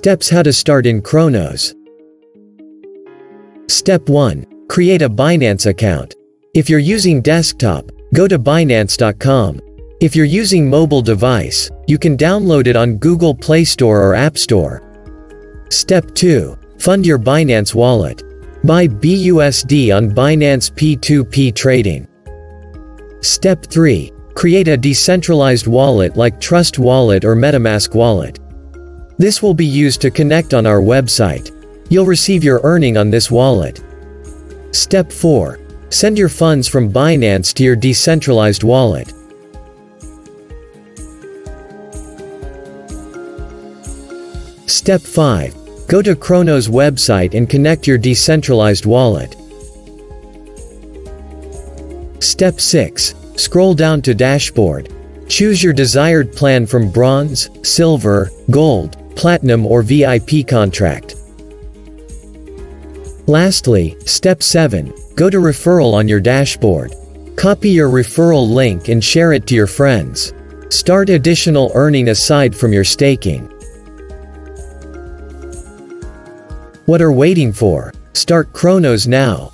Steps how to start in Khronos. Step 1. Create a Binance account. If you're using desktop, go to Binance.com. If you're using mobile device, you can download it on Google Play Store or App Store. Step 2. Fund your Binance wallet. Buy BUSD on Binance P2P trading. Step 3. Create a decentralized wallet like Trust Wallet or MetaMask wallet. This will be used to connect on our website. You'll receive your earning on this wallet. Step 4. Send your funds from Binance to your decentralized wallet. Step 5. Go to Khronos website and connect your decentralized wallet. Step 6. Scroll down to Dashboard. Choose your desired plan from Bronze, Silver, Gold, Platinum or VIP contract. Lastly, Step 7. Go to Referral on your dashboard. Copy your referral link and share it to your friends. Start additional earning aside from your staking. What are waiting for? Start Khronos now.